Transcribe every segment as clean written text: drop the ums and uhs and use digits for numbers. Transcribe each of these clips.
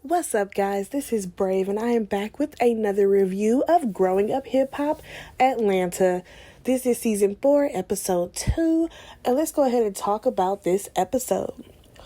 What's up, guys? This is Brave, and I am back with another review of Growing Up Hip Hop Atlanta. This is season 4, episode 2, and let's go ahead and talk about this episode.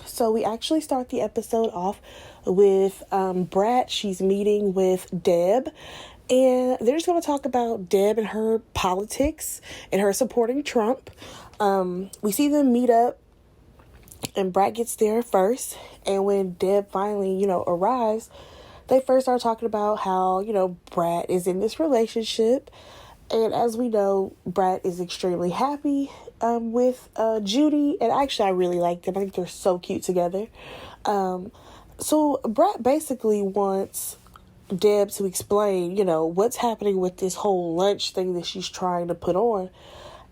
So we actually start the episode off with Brat. She's meeting with Deb, and they're just going to talk about Deb and her politics and her supporting Trump. We see them meet up, and Brat gets there first. And when Deb finally, arrives, they first start talking about how, Brat is in this relationship. And as we know, Brat is extremely happy with Judy. And actually, I really like them. I think they're so cute together. So Brat basically wants Deb to explain, what's happening with this whole lunch thing that she's trying to put on.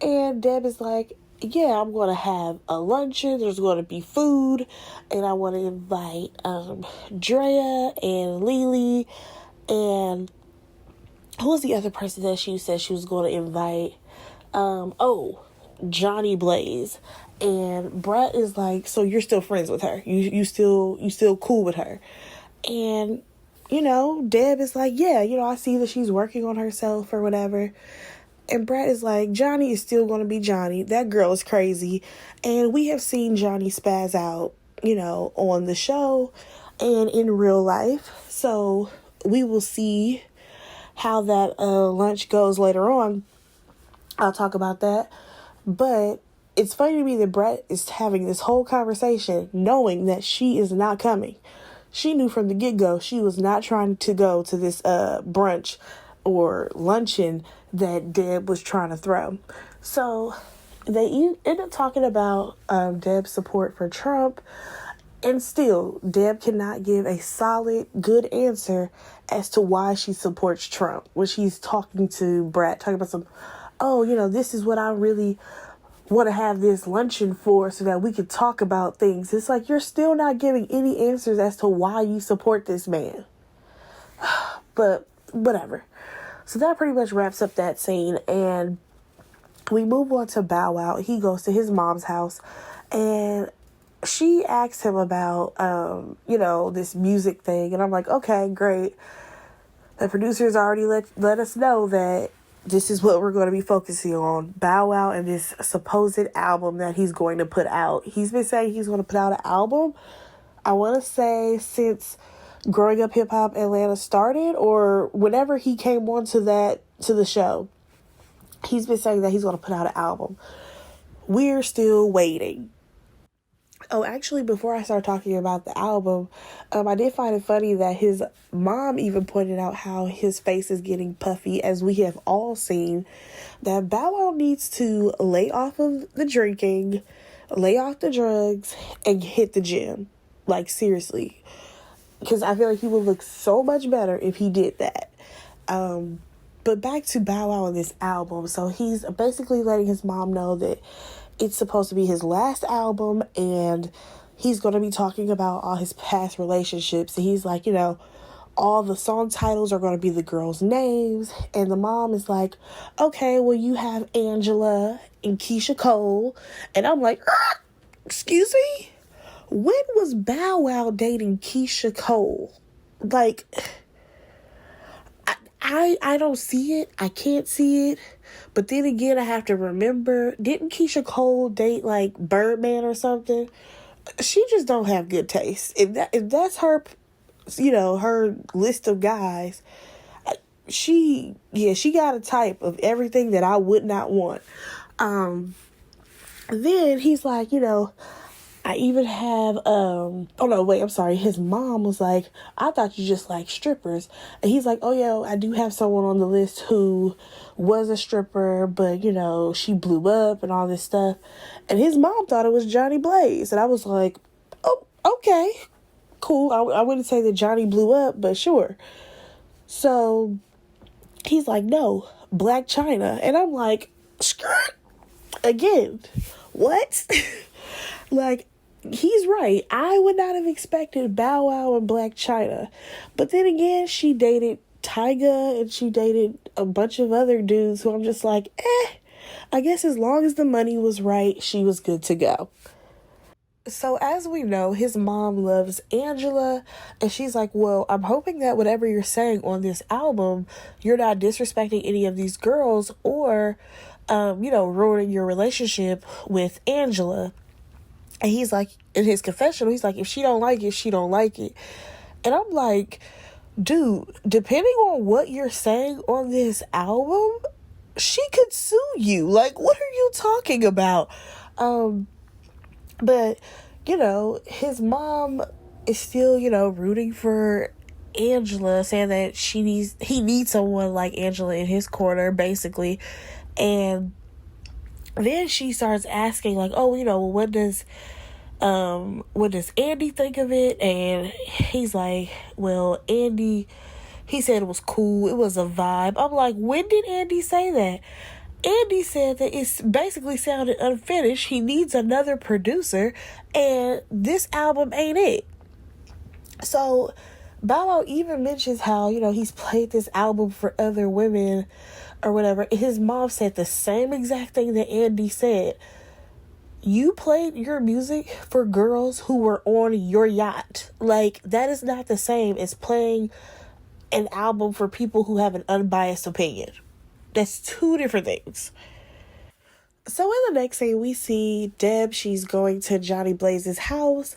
And Deb is like, yeah, I'm going to have a luncheon. There's going to be food. And I want to invite Drea and Lily. And who was the other person that she said she was going to invite? Johnny Blaze. And Brat is like, so you're still friends with her? You still cool with her? And, Deb is like, yeah, I see that she's working on herself or whatever. And Brat is like, Johnny is still going to be Johnny. That girl is crazy. And we have seen Johnny spaz out, on the show and in real life. So we will see how that lunch goes later on. I'll talk about that. But it's funny to me that Brat is having this whole conversation knowing that she is not coming. She knew from the get-go she was not trying to go to this brunch or luncheon that Deb was trying to throw. So they end up talking about Deb's support for Trump, and still Deb cannot give a solid, good answer as to why she supports Trump. When she's talking to Brat, talking about this is what I really want to have this luncheon for so that we could talk about things. It's like you're still not giving any answers as to why you support this man. But whatever. So that pretty much wraps up that scene, and we move on to Bow Wow. He goes to his mom's house, and she asks him about, this music thing, and I'm like, okay, great. The producers already let us know that this is what we're going to be focusing on, Bow Wow and this supposed album that he's going to put out. He's been saying he's going to put out an album, I want to say, since Growing Up Hip Hop Atlanta started, or whenever he came on to the show. He's been saying that he's going to put out an album. We're still waiting. Oh, actually, before I start talking about the album, I did find it funny that his mom even pointed out how his face is getting puffy, as we have all seen, that Bow Wow needs to lay off of the drinking, lay off the drugs, and hit the gym. Like, seriously. Because I feel like he would look so much better if he did that. But back to Bow Wow and this album. So he's basically letting his mom know that it's supposed to be his last album, and he's going to be talking about all his past relationships. And he's like, all the song titles are going to be the girls' names. And the mom is like, okay, well, you have Angela and Keisha Cole. And I'm like, excuse me? When was Bow Wow dating Keisha Cole? Like, I don't see it. I can't see it. But then again, I have to remember, didn't Keisha Cole date like Birdman or something? She just don't have good taste. If that's her, her list of guys, she got a type of everything that I would not want. Then he's like, I even have, his mom was like, I thought you just like strippers. And he's like, oh yeah, I do have someone on the list who was a stripper, but she blew up and all this stuff. And his mom thought it was Johnny Blaze. And I was like, oh, okay, cool. I wouldn't say that Johnny blew up, but sure. So he's like, no, Black China. And I'm like, skirt again. What? Like, he's right. I would not have expected Bow Wow and Black China. But then again, she dated Tyga and she dated a bunch of other dudes who I'm just like, I guess as long as the money was right, she was good to go. So as we know, his mom loves Angela, and she's like, well, I'm hoping that whatever you're saying on this album, you're not disrespecting any of these girls or, ruining your relationship with Angela. And he's like, in his confessional, he's like, if she don't like it, she don't like it. And I'm like, dude, depending on what you're saying on this album, she could sue you. Like, what are you talking about? But, his mom is still, rooting for Angela, saying that he needs someone like Angela in his corner, basically. And then she starts asking, like, oh, what does Andy think of it? And he's like, well, Andy, he said it was cool, it was a vibe. I'm like, when did Andy say that? Andy said that it's basically sounded unfinished. He needs another producer, and this album ain't it. So Bow Wow even mentions how, he's played this album for other women or whatever. His mom said the same exact thing that Andy said. You played your music for girls who were on your yacht. Like, that is not the same as playing an album for people who have an unbiased opinion. That's two different things. So in the next scene, we see Deb. She's going to Johnny Blaze's house,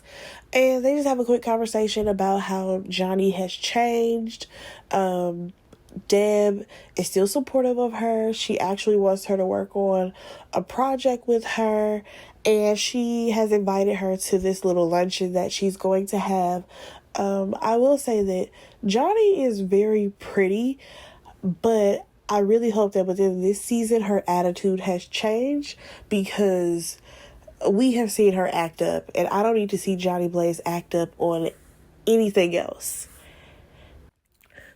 and they just have a quick conversation about how Johnny has changed. Deb is still supportive of her. She actually wants her to work on a project with her, and she has invited her to this little luncheon that she's going to have. I will say that Johnny is very pretty, but I really hope that within this season her attitude has changed, because we have seen her act up, and I don't need to see Johnny Blaze act up on anything else.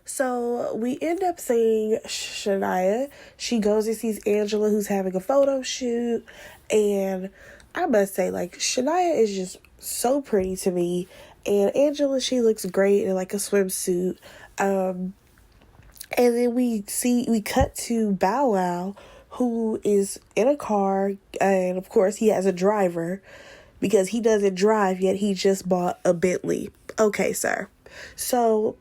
So we end up seeing Shania. She goes and sees Angela, who's having a photo shoot, and I must say, like, Shania is just so pretty to me, and Angela, she looks great in like a swimsuit. And then we cut to Bow Wow, who is in a car, and of course he has a driver, because he doesn't drive yet. He just bought a Bentley. Okay, sir. So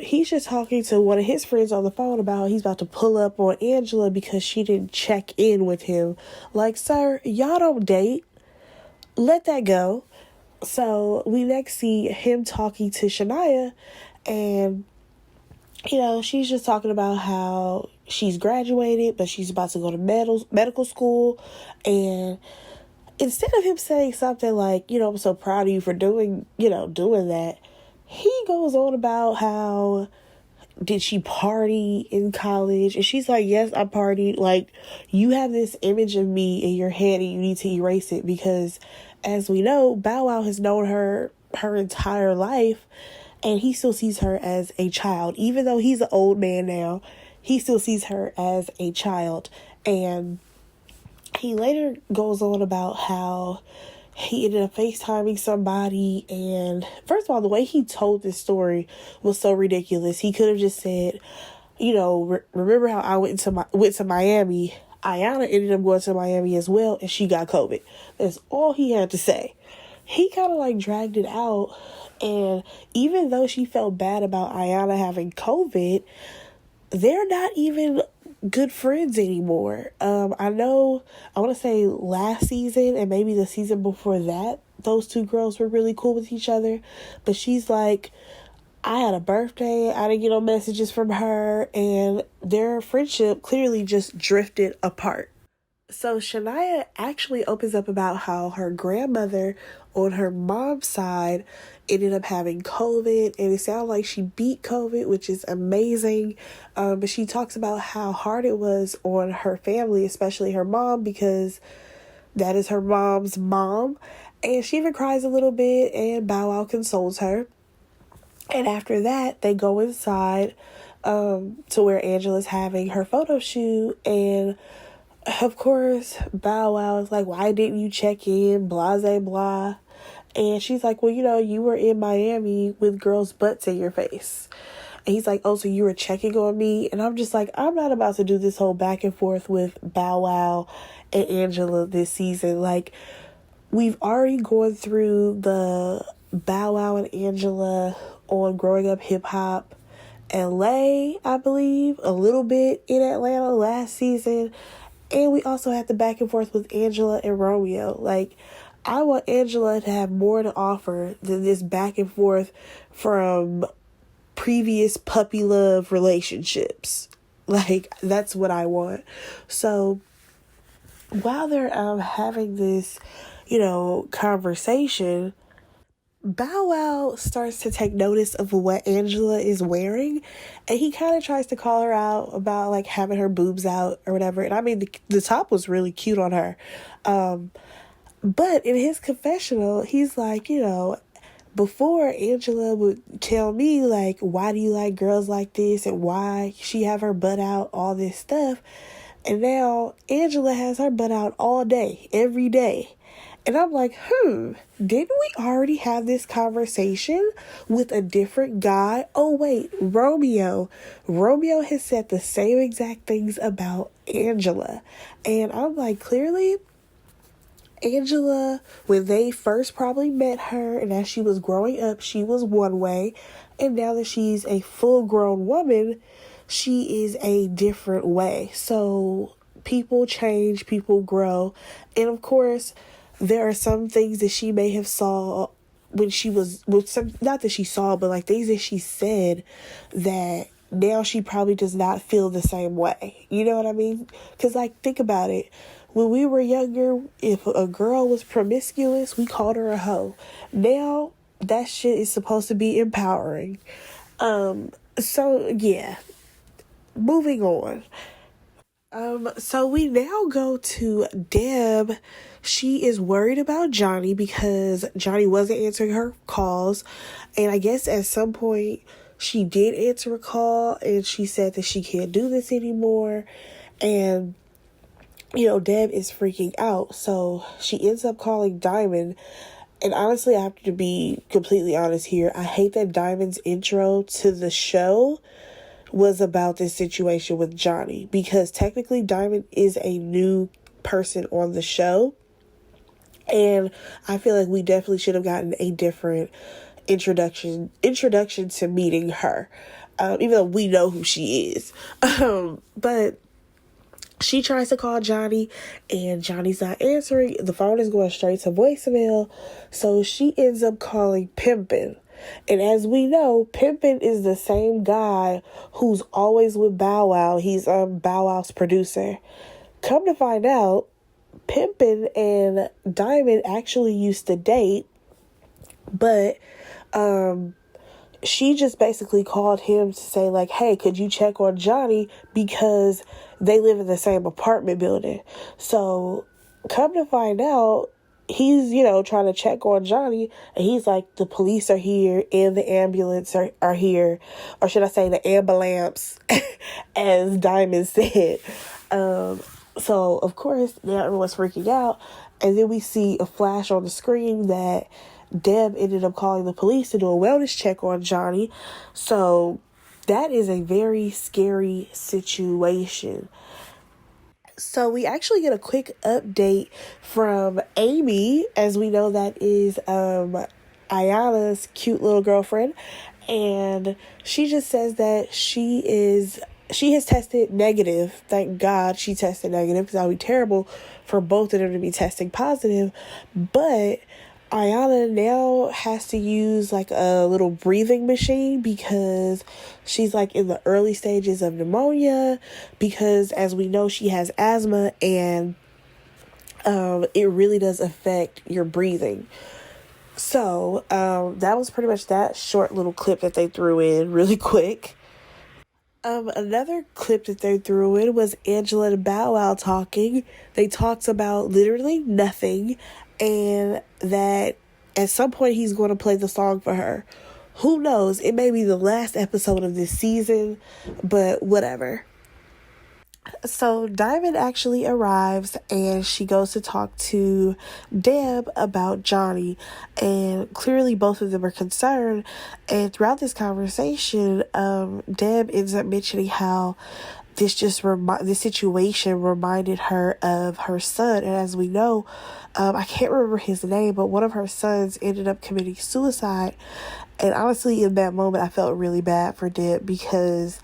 he's just talking to one of his friends on the phone about how he's about to pull up on Angela because she didn't check in with him. Like, sir, y'all don't date. Let that go. So we next see him talking to Shania, and she's just talking about how she's graduated, but she's about to go to medical school. And instead of him saying something like, I'm so proud of you for doing that, he goes on about how did she party in college? And she's like, yes, I partied. Like, you have this image of me in your head and you need to erase it, because as we know, Bow Wow has known her entire life. And he still sees her as a child. Even though he's an old man now, he still sees her as a child. And he later goes on about how he ended up FaceTiming somebody. And first of all, the way he told this story was so ridiculous. He could have just said, remember how I went to Miami? Ayana ended up going to Miami as well, and she got COVID. That's all he had to say. He kind of like dragged it out. And even though she felt bad about Ayana having COVID, they're not even good friends anymore. I want to say last season and maybe the season before that, those two girls were really cool with each other. But she's like, I had a birthday, I didn't get no messages from her, and their friendship clearly just drifted apart. So Shania actually opens up about how her grandmother on her mom's side ended up having COVID, and it sounded like she beat COVID, which is amazing. But she talks about how hard it was on her family, especially her mom, because that is her mom's mom. And she even cries a little bit, and Bow Wow consoles her. And after that, they go inside to where Angela's having her photo shoot, and of course, Bow Wow is like, why didn't you check in? Blase blah. And she's like, well, you were in Miami with girls' butts in your face. And he's like, oh, so you were checking on me? And I'm just like, I'm not about to do this whole back and forth with Bow Wow and Angela this season. Like, we've already gone through the Bow Wow and Angela on Growing Up Hip Hop LA, I believe, a little bit in Atlanta last season. And we also had the back and forth with Angela and Romeo. Like, I want Angela to have more to offer than this back and forth from previous puppy love relationships. Like, that's what I want. So, while they're having this, conversation, Bow Wow starts to take notice of what Angela is wearing, and he kind of tries to call her out about like having her boobs out or whatever. And I mean, the top was really cute on her. But in his confessional, he's like, before Angela would tell me like, why do you like girls like this and why she have her butt out, all this stuff. And now Angela has her butt out all day, every day. And I'm like, didn't we already have this conversation with a different guy? Oh, wait, Romeo. Romeo has said the same exact things about Angela. And I'm like, clearly, Angela, when they first probably met her and as she was growing up, she was one way. And now that she's a full-grown woman, she is a different way. So people change, people grow. And of course, there are some things that she may have saw when she was, not that she saw, but like things that she said that now she probably does not feel the same way. You know what I mean? Because like, think about it. When we were younger, if a girl was promiscuous, we called her a hoe. Now, that shit is supposed to be empowering. So yeah, moving on. So we now go to Deb. She is worried about Johnny because Johnny wasn't answering her calls. And I guess at some point she did answer a call and she said that she can't do this anymore. And, Deb is freaking out. So she ends up calling Diamond. And honestly, I have to be completely honest here. I hate that Diamond's intro to the show was about this situation with Johnny, because technically Diamond is a new person on the show, and I feel like we definitely should have gotten a different introduction to meeting her, even though we know who she is. But she tries to call Johnny and Johnny's not answering. The phone is going straight to voicemail, so she ends up calling Pimpin'. And as we know, Pimpin' is the same guy who's always with Bow Wow. He's Bow Wow's producer. Come to find out, Pimpin' and Diamond actually used to date, but she just basically called him to say like, hey, could you check on Johnny, because they live in the same apartment building. So come to find out, he's, trying to check on Johnny, and he's like, the police are here and the ambulance are here, or should I say the ambulance, as Diamond said. So of course now everyone's freaking out, and then we see a flash on the screen that Deb ended up calling the police to do a wellness check on Johnny. So that is a very scary situation. So we actually get a quick update from Amy, as we know that is Ayana's cute little girlfriend, and she just says that she has tested negative. Thank God she tested negative, because that would be terrible for both of them to be testing positive. But Ayana now has to use like a little breathing machine because she's like in the early stages of pneumonia, because as we know, she has asthma, and it really does affect your breathing. So that was pretty much that short little clip that they threw in really quick. Another clip that they threw in was Angela and Bow Wow talking. They talked about literally nothing, and that at some point he's going to play the song for her. Who knows? It may be the last episode of this season, but whatever. So Diamond actually arrives and she goes to talk to Deb about Johnny, and clearly both of them are concerned. And throughout this conversation, Deb ends up mentioning how this situation reminded her of her son. And as we know, I can't remember his name, but one of her sons ended up committing suicide. And honestly, in that moment, I felt really bad for Deb, because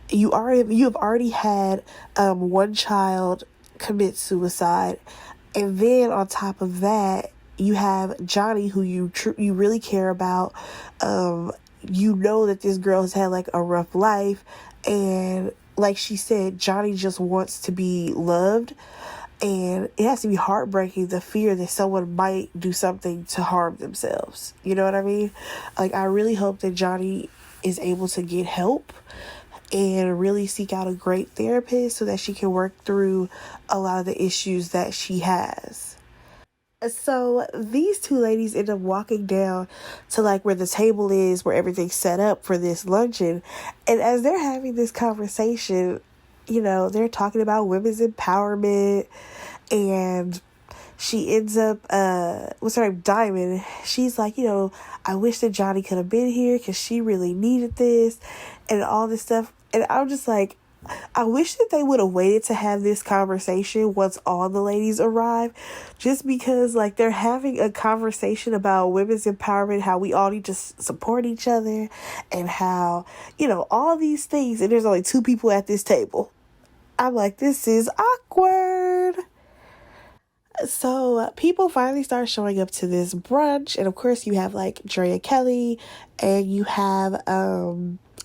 you have already had one child commit suicide, and then on top of that, you have Johnny, who you really care about. You know that this girl has had like a rough life, and like she said, Johnny just wants to be loved. And it has to be heartbreaking, the fear that someone might do something to harm themselves. You know what I mean? Like, I really hope that Johnny is able to get help and really seek out a great therapist so that she can work through a lot of the issues that she has. So these two ladies end up walking down to like where the table is, where everything's set up for this luncheon. And as they're having this conversation, you know, they're talking about women's empowerment, and she ends up, what's her name, Diamond. She's like, you know, I wish that Johnny could have been here because she really needed this and all this stuff. And I'm just like, I wish that they would have waited to have this conversation once all the ladies arrive, just because like they're having a conversation about women's empowerment, how we all need to support each other, and how, you know, all these things, and there's only two people at this table. I'm like, this is awkward. So people finally start showing up to this brunch, and of course you have like Drea Kelly, and you have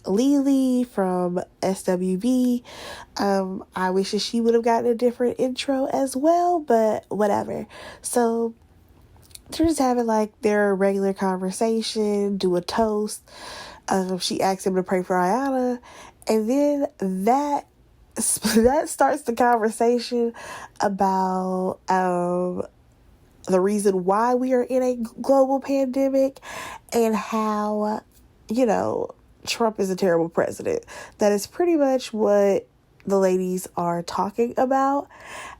Lily from SWV. I wish that she would have gotten a different intro as well, but whatever. So they're just having like their regular conversation, do a toast. She asks him to pray for Ayana, and then that starts the conversation about the reason why we are in a global pandemic, and how, you know, Trump is a terrible president. That is pretty much what the ladies are talking about.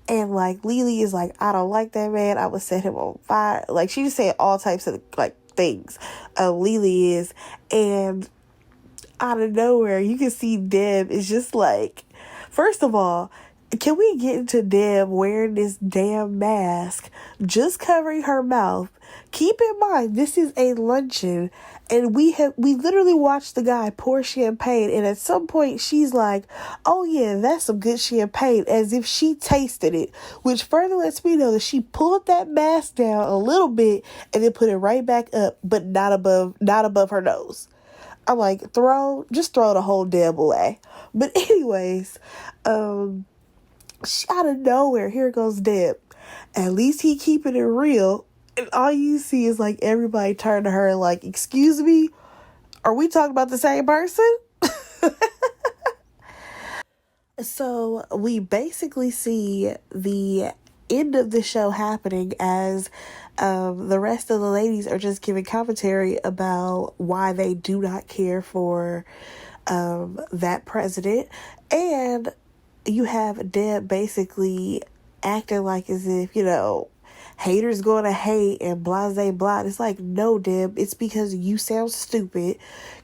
And like Lily is like, I don't like that man, I would set him on fire. Like, she just saying all types of like things. Lily is, and out of nowhere you can see Deb is just like, first of all, can we get into Deb wearing this damn mask, just covering her mouth? Keep in mind, this is a luncheon, and we literally watched the guy pour champagne, and at some point she's like, oh yeah, that's some good champagne, as if she tasted it, which further lets me know that she pulled that mask down a little bit and then put it right back up, but not above her nose. I'm like, just throw the whole Deb away. But anyways, out of nowhere, here goes Deb. At least he keeping it real. And all you see is like everybody turn to her like, excuse me, are we talking about the same person? So we basically see the end of the show happening as the rest of the ladies are just giving commentary about why they do not care for that president. And you have Deb basically acting like as if, you know, haters going to hate and blah, blah, blah. It's like, no, Deb, it's because you sound stupid.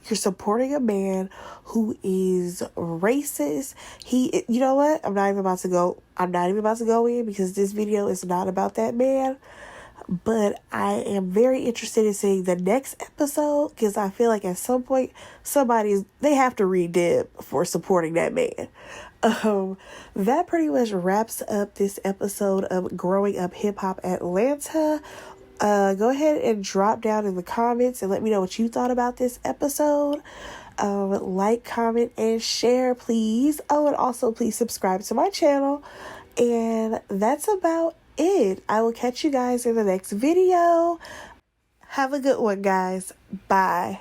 You're supporting a man who is racist. You know what? I'm not even about to go in, because this video is not about that man. But I am very interested in seeing the next episode, because I feel like at some point they have to read Deb for supporting that man. That pretty much wraps up this episode of Growing Up Hip Hop Atlanta. Go ahead and drop down in the comments and let me know what you thought about this episode. Like, comment, and share, please. Oh, and also please subscribe to my channel. And that's about it. I will catch you guys in the next video. Have a good one, guys. Bye.